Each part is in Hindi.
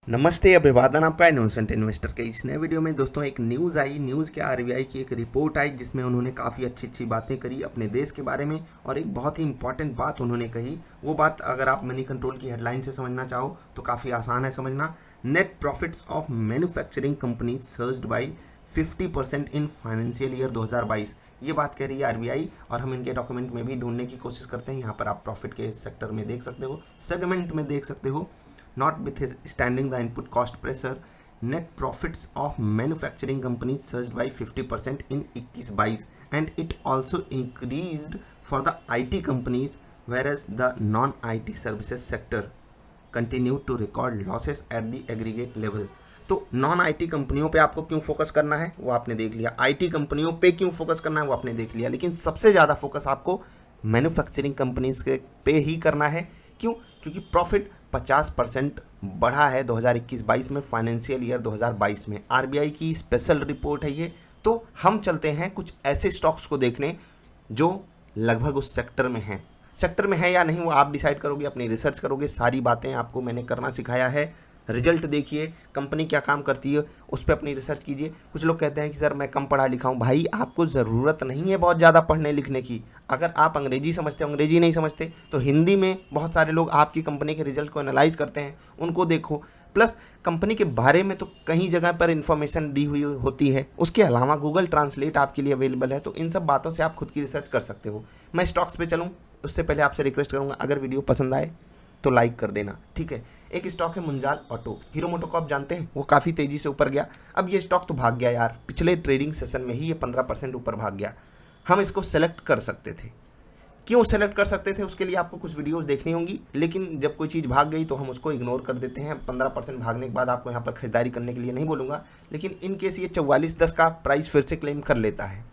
नमस्ते, अभिवादन आपका इनोसेंट इन्वेस्टर के इस नए वीडियो में। दोस्तों, एक न्यूज़ क्या आरबीआई की एक रिपोर्ट आई जिसमें उन्होंने काफ़ी अच्छी अच्छी बातें करी अपने देश के बारे में, और एक बहुत ही इंपॉर्टेंट बात उन्होंने कही। वो बात अगर आप मनी कंट्रोल की हेडलाइन से समझना चाहो तो काफ़ी आसान है समझना। Net profits of manufacturing company surged by 50% in financial year 2022। ये बात कह रही है आरबीआई, और हम इनके डॉक्यूमेंट में भी ढूंढने की कोशिश करते हैं। यहाँ पर आप प्रॉफिट के सेक्टर में देख सकते हो, सेगमेंट में देख सकते हो। Notwithstanding the input cost pressure, net profits of manufacturing companies surged by 50% in 21-22, and it also increased for the IT companies, whereas the non-IT services sector continued to record losses at the aggregate level. तो नॉन आईटी कंपनियों पे आपको क्यों फोकस करना है वो आपने देख लिया, आईटी कंपनियों पे क्यों फोकस करना है वो आपने देख लिया, लेकिन सबसे ज़्यादा फोकस आपको मैन्युफैक्चरिंग कंपनीज के पे ही करना है। क्यों? क्योंकि प्रॉफिट 50% बढ़ा है 2021-22 में, फाइनेंशियल ईयर 2022 में। आरबीआई की स्पेशल रिपोर्ट है ये। तो हम चलते हैं कुछ ऐसे स्टॉक्स को देखने जो लगभग उस सेक्टर में है या नहीं, वो आप डिसाइड करोगे, अपनी रिसर्च करोगे। सारी बातें आपको मैंने करना सिखाया है। रिजल्ट देखिए, कंपनी क्या काम करती है उस पर अपनी रिसर्च कीजिए। कुछ लोग कहते हैं कि सर मैं कम पढ़ा लिखा हूँ। भाई, आपको ज़रूरत नहीं है बहुत ज़्यादा पढ़ने लिखने की। अगर आप अंग्रेजी समझते हो, अंग्रेजी नहीं समझते तो हिंदी में बहुत सारे लोग आपकी कंपनी के रिजल्ट को एनालाइज करते हैं, उनको देखो। प्लस कंपनी के बारे में तो कहीं जगह पर इन्फॉर्मेशन दी हुई होती है, उसके अलावा गूगल ट्रांसलेट आपके लिए अवेलेबल है। तो इन सब बातों से आप खुद की रिसर्च कर सकते हो। मैं स्टॉक्स पे चलूँ उससे पहले आपसे रिक्वेस्ट करूँगा, अगर वीडियो पसंद आए तो लाइक कर देना, ठीक है। एक स्टॉक है मुंजाल ऑटो, हीरो मोटो को आप जानते हैं, वो काफ़ी तेज़ी से ऊपर गया। अब ये स्टॉक तो भाग गया यार, पिछले ट्रेडिंग सेशन में ही ये 15% ऊपर भाग गया। हम इसको सेलेक्ट कर सकते थे। क्यों सेलेक्ट कर सकते थे? उसके लिए आपको कुछ वीडियोस देखनी होंगी, लेकिन जब कोई चीज़ भाग गई तो हम उसको इग्नोर कर देते हैं। 15% भागने के बाद आपको यहाँ पर खरीदारी करने के लिए नहीं बोलूँगा, लेकिन इन केस ये 44.10 का प्राइस फिर से क्लेम कर लेता है,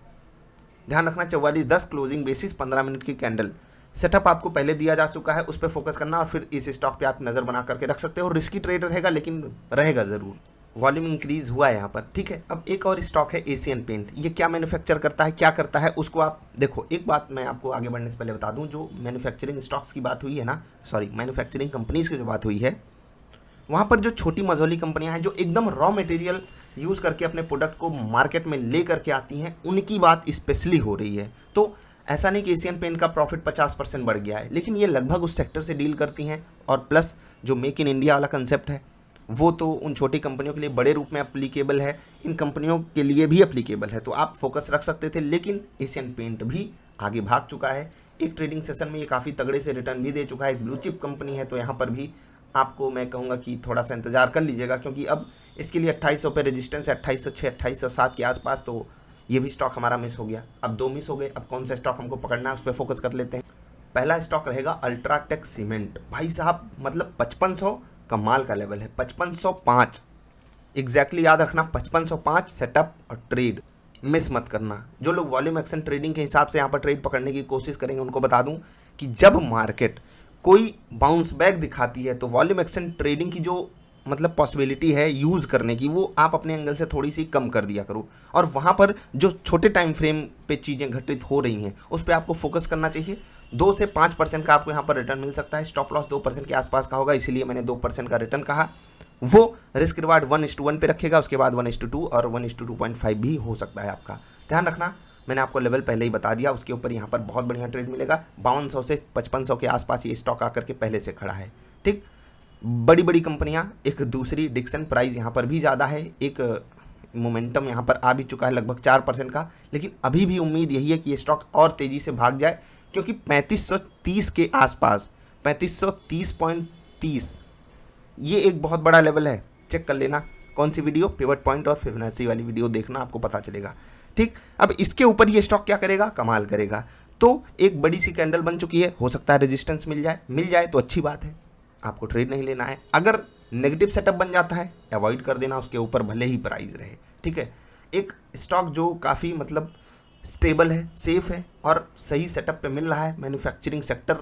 ध्यान रखना 44.10 क्लोजिंग बेसिस 15 मिनट की कैंडल। सेटअप आपको पहले दिया जा चुका है, उस पर फोकस करना, और फिर इस स्टॉक पे आप नज़र बना करके रख सकते हो। रिस्की ट्रेड रहेगा, लेकिन रहेगा ज़रूर। वॉल्यूम इंक्रीज हुआ है यहाँ पर, ठीक है। अब एक और स्टॉक है एशियन पेंट। ये क्या मैन्युफैक्चर करता है, क्या करता है, उसको आप देखो। एक बात मैं आपको आगे बढ़ने से पहले बता दूँ, जो मैन्युफैक्चरिंग स्टॉक्स की बात हुई है ना, सॉरी मैन्युफैक्चरिंग कंपनीज़ की जो बात हुई है, वहाँ पर जो छोटी मझोली कंपनियाँ हैं जो एकदम रॉ मटेरियल यूज़ करके अपने प्रोडक्ट को मार्केट में ले करके आती हैं, उनकी बात स्पेशली हो रही है। तो ऐसा नहीं कि एशियन पेंट का प्रॉफिट 50% बढ़ गया है, लेकिन ये लगभग उस सेक्टर से डील करती हैं। और प्लस जो मेक इन इंडिया वाला कंसेप्ट है वो तो उन छोटी कंपनियों के लिए बड़े रूप में अप्लीकेबल है, इन कंपनियों के लिए भी अप्लीकेबल है। तो आप फोकस रख सकते थे, लेकिन एशियन पेंट भी आगे भाग चुका है। एक ट्रेडिंग सेशन में ये काफ़ी तगड़े से रिटर्न भी दे चुका है, एक ब्लू चिप कंपनी है। तो यहाँ पर भी आपको मैं कहूँगा कि थोड़ा सा इंतज़ार कर लीजिएगा, क्योंकि अब इसके लिए 2800 पे रेजिस्टेंस है, 2806 2807 के आसपास। तो ये भी स्टॉक हमारा मिस हो गया। अब 2 मिस हो गए। अब कौन सा स्टॉक हमको पकड़ना है उस पर फोकस कर लेते हैं। पहला स्टॉक रहेगा अल्ट्राटेक सीमेंट। भाई साहब, मतलब 5500 कमाल का लेवल है, 5505 एग्जैक्टली याद रखना, 5505 सेटअप और ट्रेड मिस मत करना। जो लोग वॉल्यूम एक्शन ट्रेडिंग के हिसाब से यहाँ पर ट्रेड पकड़ने की कोशिश करेंगे, उनको बता दूं कि जब मार्केट कोई बाउंस बैक दिखाती है तो वॉल्यूम एक्शन ट्रेडिंग की जो मतलब पॉसिबिलिटी है यूज़ करने की, वो आप अपने एंगल से थोड़ी सी कम कर दिया करो। और वहाँ पर जो छोटे टाइम फ्रेम पे चीज़ें घटित हो रही हैं उस पर आपको फोकस करना चाहिए। 2 से 5% का आपको यहाँ पर रिटर्न मिल सकता है। स्टॉप लॉस 2% के आसपास का होगा, इसीलिए मैंने 2% का रिटर्न कहा। वो रिस्क रिवार्ड 1:1 पे रखेगा, उसके बाद 1:2 और 1:2.5 भी हो सकता है आपका। ध्यान रखना, मैंने आपको लेवल पहले ही बता दिया। उसके ऊपर यहाँ पर बहुत बढ़िया ट्रेड मिलेगा। 5200 से 5500 के आसपास ये स्टॉक आकर के पहले से खड़ा है, ठीक। बड़ी बड़ी कंपनियां, एक दूसरी डिक्सन, प्राइस यहाँ पर भी ज़्यादा है, एक मोमेंटम यहाँ पर आ भी चुका है लगभग 4% का। लेकिन अभी भी उम्मीद यही है कि ये स्टॉक और तेज़ी से भाग जाए, क्योंकि 3530 के आसपास 3530.30 ये एक बहुत बड़ा लेवल है। चेक कर लेना कौन सी वीडियो, पिवट पॉइंट और फिबोनाची वाली वीडियो देखना, आपको पता चलेगा, ठीक। अब इसके ऊपर ये स्टॉक क्या करेगा, कमाल करेगा। तो एक बड़ी सी कैंडल बन चुकी है, हो सकता है रेजिस्टेंस मिल जाए तो अच्छी बात है, आपको ट्रेड नहीं लेना है। अगर नेगेटिव सेटअप बन जाता है अवॉइड कर देना, उसके ऊपर भले ही प्राइस रहे, ठीक है। एक स्टॉक जो काफ़ी मतलब स्टेबल है, सेफ है और सही सेटअप पे मिल रहा है, मैन्युफैक्चरिंग सेक्टर।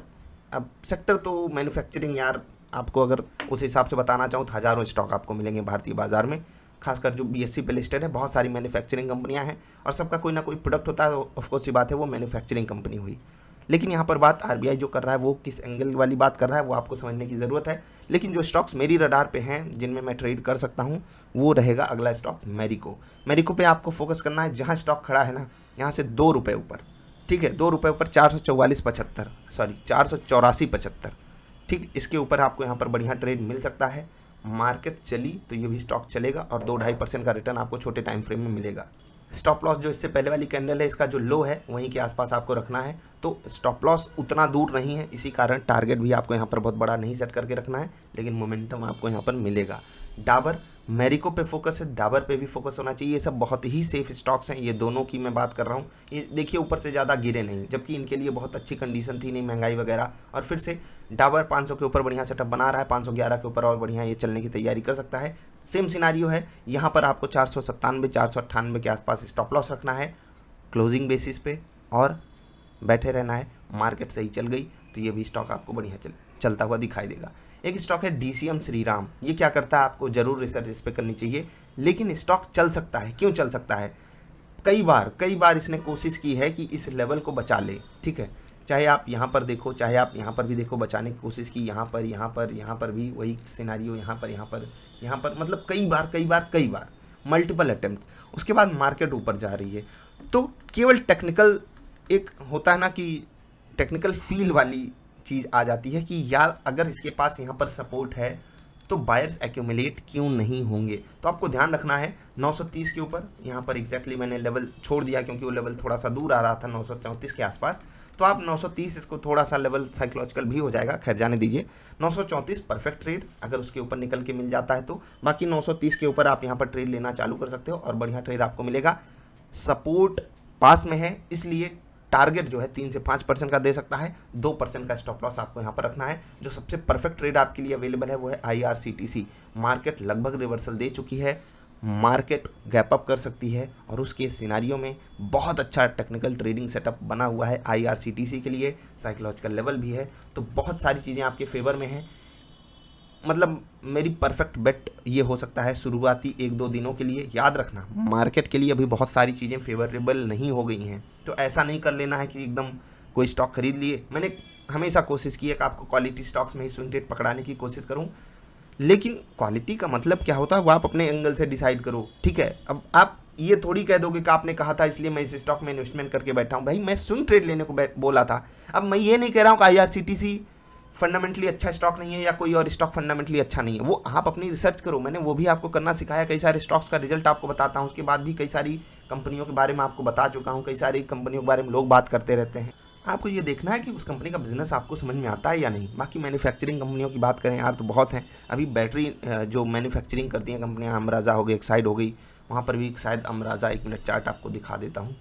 अब सेक्टर तो मैन्युफैक्चरिंग यार, आपको अगर उस हिसाब से बताना चाहूँ तो हज़ारों स्टॉक आपको मिलेंगे भारतीय बाज़ार में, खासकर जो बीएससी पे लिस्टेड है। बहुत सारी मैन्युफैक्चरिंग कंपनियां हैं और सबका कोई ना कोई प्रोडक्ट होता है, तो ऑफकोर्स ये बात है वो मैन्युफैक्चरिंग कंपनी हुई। लेकिन यहाँ पर बात आरबीआई जो कर रहा है वो किस एंगल वाली बात कर रहा है वो आपको समझने की ज़रूरत है। लेकिन जो स्टॉक्स मेरी रडार पे हैं जिनमें मैं ट्रेड कर सकता हूँ वो रहेगा अगला स्टॉक मैरिको। मैरिको पे आपको फोकस करना है, जहाँ स्टॉक खड़ा है ना यहाँ से 2 रुपये ऊपर, ठीक है, 2 रुपये ऊपर 484.75, ठीक, इसके ऊपर आपको यहाँ पर बढ़िया ट्रेड मिल सकता है। मार्केट चली तो ये भी स्टॉक चलेगा और 2-2.5% का रिटर्न आपको छोटे टाइम फ्रेम में मिलेगा। स्टॉप लॉस जो इससे पहले वाली कैंडल है इसका जो लो है वहीं के आसपास आपको रखना है, तो स्टॉप लॉस उतना दूर नहीं है, इसी कारण टारगेट भी आपको यहाँ पर बहुत बड़ा नहीं सेट करके रखना है, लेकिन मोमेंटम आपको यहाँ पर मिलेगा। डाबर मैरिको पे फोकस है, डाबर पे भी फोकस होना चाहिए। ये सब बहुत ही सेफ स्टॉक्स हैं, ये दोनों की मैं बात कर रहा हूँ। ये देखिए ऊपर से ज़्यादा गिरे नहीं, जबकि इनके लिए बहुत अच्छी कंडीशन थी, नहीं महंगाई वगैरह, और फिर से डाबर 500 के ऊपर बढ़िया सेटअप बना रहा है, 511 के ऊपर और बढ़िया ये चलने की तैयारी कर सकता है। सेम सिनारियो है, यहाँ पर आपको 497 498 के आसपास स्टॉप लॉस रखना है क्लोजिंग बेसिस पे और बैठे रहना है। मार्केट सही चल गई तो ये भी स्टॉक आपको बढ़िया चलता हुआ दिखाई देगा। एक स्टॉक है डीसीएम श्रीराम, ये क्या करता है आपको ज़रूर रिसर्च इस पर करनी चाहिए, लेकिन स्टॉक चल सकता है। क्यों चल सकता है? कई बार इसने कोशिश की है कि इस लेवल को बचा ले, ठीक है, चाहे आप यहाँ पर देखो चाहे आप यहाँ पर भी देखो, बचाने की कोशिश की, यहाँ पर भी वही सिनारियो, यहाँ पर मतलब कई बार मल्टीपल अटेम्प्ट, उसके बाद मार्केट ऊपर जा रही है। तो केवल टेक्निकल एक होता है ना कि टेक्निकल फील वाली चीज़ आ जाती है कि यार अगर इसके पास यहाँ पर सपोर्ट है तो बायर्स एक्यूमुलेट क्यों नहीं होंगे। तो आपको ध्यान रखना है 930 के ऊपर, यहाँ पर एग्जैक्टली मैंने लेवल छोड़ दिया क्योंकि वो लेवल थोड़ा सा दूर आ रहा था 934 के आसपास, तो आप 930 इसको थोड़ा सा लेवल साइकोलॉजिकल भी हो जाएगा, खैर जाने दीजिए। 934 परफेक्ट ट्रेड अगर उसके ऊपर निकल के मिल जाता है तो, बाकी 930 के ऊपर आप यहाँ पर ट्रेड लेना चालू कर सकते हो और बढ़िया ट्रेड आपको मिलेगा। सपोर्ट पास में है इसलिए टारगेट जो है 3 से 5% का दे सकता है, 2% का स्टॉप लॉस आपको यहाँ पर रखना है। जो सबसे परफेक्ट ट्रेड आपके लिए अवेलेबल है वो है IRCTC। मार्केट लगभग रिवर्सल दे चुकी है, मार्केट गैप अप कर सकती है और उसके सिनारियो में बहुत अच्छा टेक्निकल ट्रेडिंग सेटअप बना हुआ है IRCTC के लिए, साइकोलॉजिकल लेवल भी है, तो बहुत सारी चीज़ें आपके फेवर में हैं। मतलब मेरी परफेक्ट बेट ये हो सकता है शुरुआती 1-2 दिनों के लिए। याद रखना मार्केट के लिए अभी बहुत सारी चीज़ें फेवरेबल नहीं हो गई हैं, तो ऐसा नहीं कर लेना है कि एकदम कोई स्टॉक खरीद लिए। मैंने हमेशा कोशिश की है कि आपको क्वालिटी स्टॉक्स में ही स्विंग ट्रेड पकड़ाने की कोशिश करूं, लेकिन क्वालिटी का मतलब क्या होता है वो आप अपने एंगल से डिसाइड करो, ठीक है। अब आप ये थोड़ी कह दोगे कि आपने कहा था इसलिए मैं इस स्टॉक में इन्वेस्टमेंट करके बैठा हूँ। भाई मैं स्विंग ट्रेड लेने को बोला था। अब मैं ये नहीं कह रहा हूँ कि IRCTC फंडामेंटली अच्छा स्टॉक नहीं है या कोई और स्टॉक फंडामेंटली अच्छा नहीं है, वो आप अपनी रिसर्च करो, मैंने वो भी आपको करना सिखाया। कई सारे स्टॉक्स का रिजल्ट आपको बताता हूँ, उसके बाद भी कई सारी कंपनियों के बारे में आपको बता चुका हूँ, कई सारी कंपनियों के बारे में लोग बात करते रहते हैं। आपको ये देखना है कि उस कंपनी का बिजनेस आपको समझ में आता है या नहीं। बाकी मैन्युफैक्चरिंग कंपनियों की बात करें यार तो बहुत हैं। अभी बैटरी जो मैन्युफैक्चरिंग करती हैं कंपनियाँ, अमराजा हो गई, एक साइड हो गई, वहाँ पर भी शायद अमराजा, 1 मिनट चार्ट आपको दिखा देता हूँ।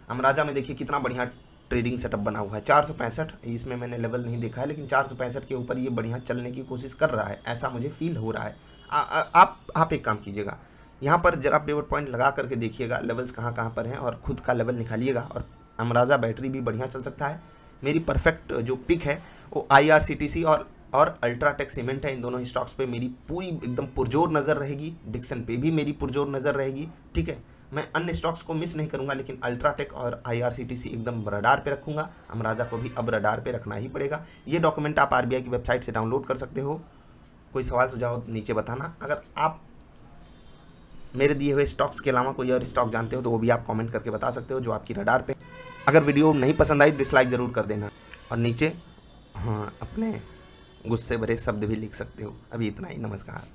अमराजा में देखिए कितना बढ़िया ट्रेडिंग सेटअप बना हुआ है, 465, इसमें मैंने लेवल नहीं देखा है, लेकिन 465 के ऊपर ये बढ़िया चलने की कोशिश कर रहा है, ऐसा मुझे फील हो रहा है। आप एक काम कीजिएगा, यहाँ पर जरा पिवट पॉइंट लगा करके देखिएगा लेवल्स कहाँ पर हैं और खुद का लेवल निकालिएगा। और अमराजा बैटरी भी बढ़िया चल सकता है। मेरी परफेक्ट जो पिक है वो IRCTC और अल्ट्राटेक सीमेंट है। इन दोनों ही स्टॉक्स पे मेरी पूरी एकदम पुरजोर नज़र रहेगी, डिक्सन पे भी मेरी पुरजोर नज़र रहेगी, ठीक है। मैं अन्य स्टॉक्स को मिस नहीं करूंगा, लेकिन अल्ट्राटेक और IRCTC एकदम रडार पे रखूंगा। अमराजा को भी अब रडार पे रखना ही पड़ेगा। ये डॉक्यूमेंट आप RBI की वेबसाइट से डाउनलोड कर सकते हो। कोई सवाल सुझाव नीचे बताना। अगर आप मेरे दिए हुए स्टॉक्स के अलावा कोई और स्टॉक जानते हो तो वो भी आप कमेंट करके बता सकते हो जो आपकी रडार पे। अगर वीडियो नहीं पसंद आई डिसलाइक ज़रूर कर देना और नीचे अपने गुस्से भरे शब्द भी लिख सकते हो। अभी इतना ही, नमस्कार।